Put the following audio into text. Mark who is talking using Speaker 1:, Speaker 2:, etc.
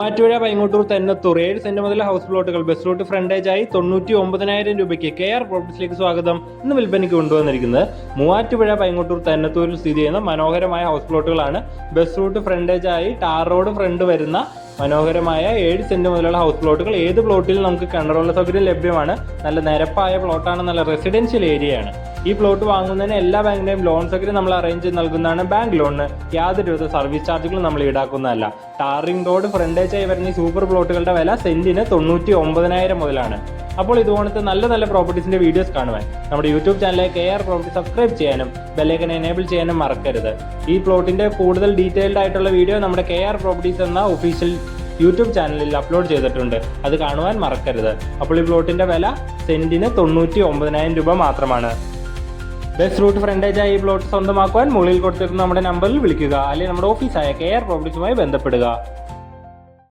Speaker 1: Mattupuzha Paingottoor Thennathur 7 saint മുതൽ house പ്ലോട്ടുകൾ bus route ഫ്രണ്ടേജായി 99,000 രൂപയ്ക്ക് KR പ്രോപ്പർട്ടീസിലേക്ക് സ്വാഗതം. ഇന്ന് വിൽപ്പനയ്ക്ക് കൊണ്ടുവന്നിരിക്കുന്നത് മൂവാറ്റുപുഴ പൈങ്ങോട്ടൂർ തെന്നത്തൂരിൽ സ്ഥിതി ചെയ്യുന്ന മനോഹരമായ ഹൗസ് പ്ലോട്ടുകളാണ്. ബസ് റൂട്ട് ഫ്രണ്ടേജായി ടാർ റോഡ് ഫ്രണ്ട് വരുന്ന മനോഹരമായ 7 സെന്റ് മുതലുള്ള ഹൗസ് പ്ലോട്ടുകൾ. ഏത് പ്ലോട്ടിലും നമുക്ക് കിണറുള്ള സൗകര്യം ലഭ്യമാണ്. നല്ല നിരപ്പായ പ്ലോട്ടാണ്, നല്ല റെസിഡൻഷ്യൽ ഏരിയയാണ്. ഈ പ്ലോട്ട് വാങ്ങുന്നതിന് എല്ലാ ബാങ്കിന്റെയും ലോൺ സൗകര്യം നമ്മൾ അറേഞ്ച് ചെയ്ത് നൽകുന്നതാണ്. ബാങ്ക് ലോണിന് യാതൊരുവിധ സർവീസ് ചാർജുകളും നമ്മൾ ഈടാക്കുന്നതല്ല. ടാറിംഗ് റോഡ് ഫ്രണ്ടേജായി വരുന്ന ഈ സൂപ്പർ പ്ലോട്ടുകളുടെ വില സെന്റിന് 99,000 മുതലാണ്. അപ്പോൾ ഇതുപോലത്തെ നല്ല നല്ല പ്രോപ്പർട്ടീസിന്റെ വീഡിയോസ് കാണുവാൻ നമ്മുടെ യൂട്യൂബ് ചാനലിലെ KR പ്രോപ്പർട്ടി സബ്സ്ക്രൈബ് ചെയ്യാനും ബെല്ലൈക്കൺ എനേബിൾ ചെയ്യാനും മറക്കരുത്. ഈ പ്ലോട്ടിന്റെ കൂടുതൽ ഡീറ്റെയിൽഡ് ആയിട്ടുള്ള വീഡിയോ നമ്മുടെ KR പ്രോപ്പർട്ടീസ് എന്ന ഒഫീഷ്യൽ യൂട്യൂബ് ചാനലിൽ അപ്ലോഡ് ചെയ്തിട്ടുണ്ട്. അത് കാണുവാൻ മറക്കരുത്. അപ്പോൾ ഈ പ്ലോട്ടിന്റെ വില സെന്റിന് 99,000 രൂപ മാത്രമാണ്. ബസ് റൂട്ട് ഫ്രണ്ടേജായി ഈ പ്ലോട്ട് സ്വന്തമാക്കുവാൻ മുകളിൽ കൊടുത്തിരുന്ന നമ്മുടെ നമ്പറിൽ വിളിക്കുക, അല്ലെങ്കിൽ നമ്മുടെ ഓഫീസായ KR പ്രോപ്പർട്ടീസുമായി ബന്ധപ്പെടുക.